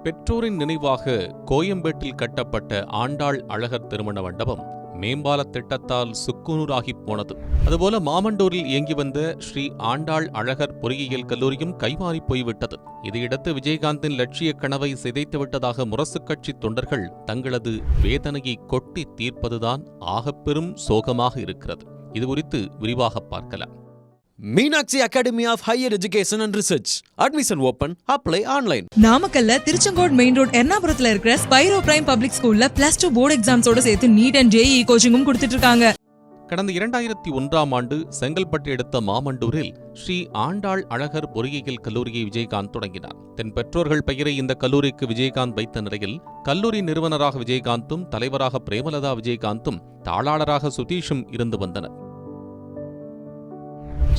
பெற்றோரின் நினைவாக கோயம்பேட்டில் கட்டப்பட்ட ஆண்டாள் அழகர் திருமண மண்டபம் மேம்பால திட்டத்தால் சுக்குநூறாகிப் போனது. அதுபோல மாமண்டூரில் இயங்கி வந்த ஸ்ரீ ஆண்டாள் அழகர் பொறியியல் கல்லூரியும் கைமாறிப் போய்விட்டது. இதையடுத்து விஜயகாந்தின் லட்சிய கனவை சிதைத்துவிட்டதாக முரசுக் கட்சி தொண்டர்கள் தங்களது வேதனையை கொட்டி தீர்ப்பதுதான் ஆகப்பெரும் சோகமாக இருக்கிறது. இதுகுறித்து விரிவாக பார்க்கலாம். Meenakshi academy of higher education and research admission open, apply online. நாமக்கல்ல திருச்செங்கோடு மெயின் ரோட் எர்ணாபுரத்துல இருக்கிற ஸ்பைரோ பிரைம் பப்ளிக் ஸ்கூல்ல +2 போர்டு எக்ஸாம்ஸோட சேர்த்து நீட் அண்ட் JEE கோச்சிங்கும் கொடுத்துட்டு இருக்காங்க. கடந்த 2001ஆம் ஆண்டு செங்கல்பட்டு எடுத்த மாமண்டூரில் ஸ்ரீ ஆண்டாள் அழகர் பொறியியல் கல்லூரியை விஜயகாந்த் தொடங்கினார். தன் பெற்றோர்கள் பெயரை இந்த கல்லூரிக்கு விஜயகாந்த் வைத்த நிலையில் கல்லூரி நிறுவனராக விஜயகாந்தும், தலைவராக பிரேமலதா விஜயகாந்தும், தாளாளராக சுதீஷும் இருந்து வந்தனர்.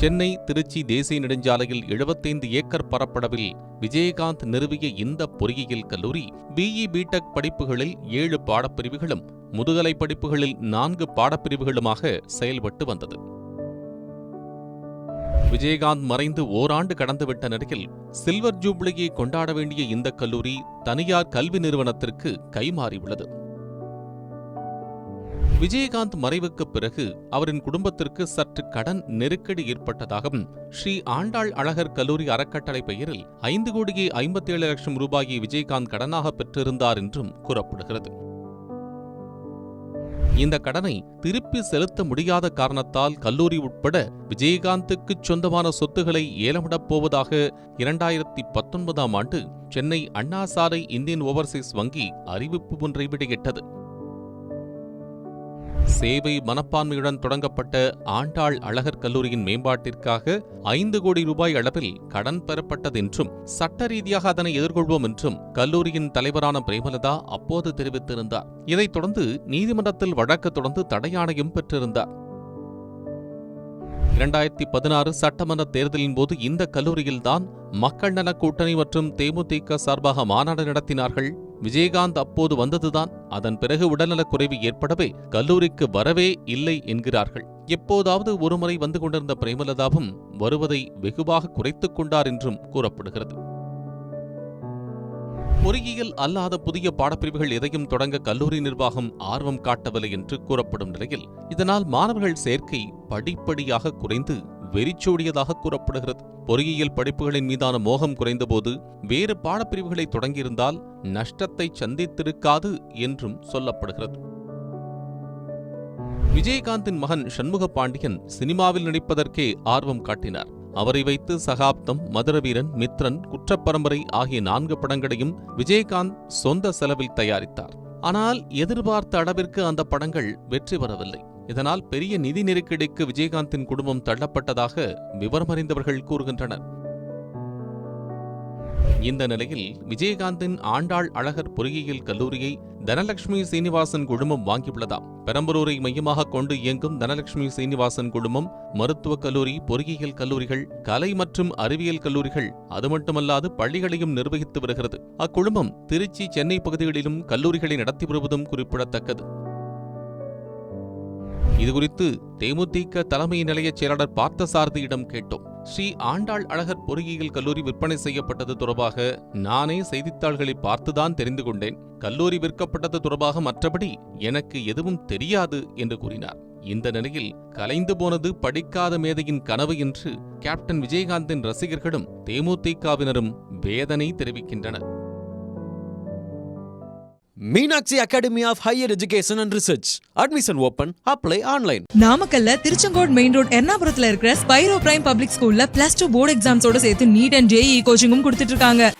சென்னை திருச்சி தேசிய நெடுஞ்சாலையில் 75 ஏக்கர் பரப்பளவில் விஜயகாந்த் நிறுவிய இந்த பொறியியல் கல்லூரி BE BTech படிப்புகளில் 7 பாடப்பிரிவுகளும், முதுகலை படிப்புகளில் 4 பாடப்பிரிவுகளுமாக செயல்பட்டு வந்தது. விஜயகாந்த் மறைந்து ஓராண்டு கடந்துவிட்ட நிலையில் சில்வர் ஜூப்ளியை கொண்டாட வேண்டிய இந்த கல்லூரி தனியார் கல்வி நிறுவனத்திற்கு கைமாறியுள்ளது. விஜயகாந்த் மறைவுக்கு பிறகு அவரின் குடும்பத்திற்கு சற்று கடன் நெருக்கடி ஏற்பட்டதாகவும், ஸ்ரீ ஆண்டாள் அழகர் கல்லூரி அறக்கட்டளை பெயரில் 5,57,00,000 ரூபாயை விஜயகாந்த் கடனாக பெற்றிருந்தார் என்றும் கூறப்படுகிறது. இந்த கடனை திருப்பி செலுத்த முடியாத காரணத்தால் கல்லூரி உட்பட விஜயகாந்துக்கு சொந்தமான சொத்துக்களை ஏலமிடப் போவதாக 2019ஆம் ஆண்டு சென்னை அண்ணா சாலை இந்தியன் ஓவர்சீஸ் வங்கி அறிவிப்பு ஒன்றை வெளியிட்டது. சேவை மனப்பான்மையுடன் தொடங்கப்பட்ட ஆண்டாள் அழகர் கல்லூரியின் மேம்பாட்டிற்காக 5 கோடி ரூபாய் அளவில் கடன் பெறப்பட்டதென்றும், சட்ட ரீதியாக அதனை எதிர்கொள்வோம் என்றும் கல்லூரியின் தலைவரான பிரேமலதா அப்போது தெரிவித்திருந்தார். இதைத் தொடர்ந்து நீதிமன்றத்தில் வழக்கு தொடர்ந்து தடையாணையும் பெற்றிருந்தார். 2016 சட்டமன்ற தேர்தலின் போது இந்த கல்லூரியில்தான் மக்கள் நல கூட்டணி மற்றும் தேமுதிக சார்பாக மாநாடு நடத்தினார்கள். விஜயகாந்த் அப்போது வந்ததுதான். அதன் பிறகு உடல்நலக் குறைவு ஏற்படவே கல்லூரிக்கு வரவே இல்லை என்கிறார்கள். எப்போதாவது ஒருமுறை வந்து கொண்டிருந்த பிரேமலதாவும் வருவதை வெகுவாக குறைத்துக் கொண்டார் என்றும் கூறப்படுகிறது. பொறியியல் அல்லாத புதிய பாடப்பிரிவுகள் எதையும் தொடங்க கல்லூரி நிர்வாகம் ஆர்வம் காட்டவில்லை என்று கூறப்படும் நிலையில் இதனால் மாணவர்கள் சேர்க்கை படிப்படியாக குறைந்து வெறிச்சோடியதாக கூறப்படுகிறது. பொறியியல் படிப்புகளின் மீதான மோகம் குறைந்தபோது வேறு பாடப்பிரிவுகளை தொடங்கியிருந்தால் நஷ்டத்தை சந்தித்திருக்காது என்றும் சொல்லப்படுகிறது. விஜயகாந்தின் மகன் சண்முக பாண்டியன் சினிமாவில் நடிப்பதற்கே ஆர்வம் காட்டினார். அவரை வைத்து சகாப்தம், மதுரவீரன், மித்ரன், குற்றப்பரம்பரை ஆகிய 4 படங்களையும் விஜயகாந்த் சொந்த செலவில் தயாரித்தார். ஆனால் எதிர்பார்த்த அளவிற்கு அந்த படங்கள் வெற்றி பெறவில்லை. இதனால் பெரிய நிதி நெருக்கடிக்கு விஜயகாந்தின் குடும்பம் தள்ளப்பட்டதாக விவரமறிந்தவர்கள் கூறுகின்றனர். இந்த நிலையில் விஜயகாந்தின் ஆண்டாள் அழகர் பொறியியல் கல்லூரியை தனலட்சுமி சீனிவாசன் குழுமம் வாங்கியுள்ளதாம். பெரம்பலூரை மையமாக கொண்டு இயங்கும் தனலட்சுமி சீனிவாசன் குழுமம் மருத்துவக் கல்லூரி, பொறியியல் கல்லூரிகள், கலை மற்றும் அறிவியல் கல்லூரிகள், அது மட்டுமல்லாது பள்ளிகளையும் நிர்வகித்து வருகிறது. அக்குழுமம் திருச்சி, சென்னை பகுதிகளிலும் கல்லூரிகளை நடத்தி வருவதும் குறிப்பிடத்தக்கது. இதுகுறித்து தேமுதிக தலைமை நிலைய செயலாளர் பார்த்தசாரதியிடம் கேட்டோம். ஸ்ரீ ஆண்டாள் அழகர் பொறியியல் கல்லூரி விற்பனை செய்யப்பட்டது தொடர்பாக நானே செய்தித்தாள்களை பார்த்துதான் தெரிந்து கொண்டேன். கல்லூரி விற்கப்பட்டது தொடர்பாக மற்றபடி எனக்கு எதுவும் தெரியாது என்று கூறினார். இந்த நிலையில் கலைந்து போனது படிக்காத மேதையின் கனவு என்று கேப்டன் விஜயகாந்தின் ரசிகர்களும் தேமுதிகவினரும் வேதனை தெரிவிக்கின்றனர். Meenakshi academy of higher education and research admission open, apply online. நாமக்கல்ல திருச்செங்கோடு மெயின் ரோட் எர்ணாபுரத்துல இருக்கிற ஸ்பைரோ பிரைம் பப்ளிக் ஸ்கூல்ல +2 போர்டு எக்ஸாம்ஸோட சேர்த்து நீட் அண்ட் JEE கோச்சிங்கும் கொடுத்துட்டு இருக்காங்க.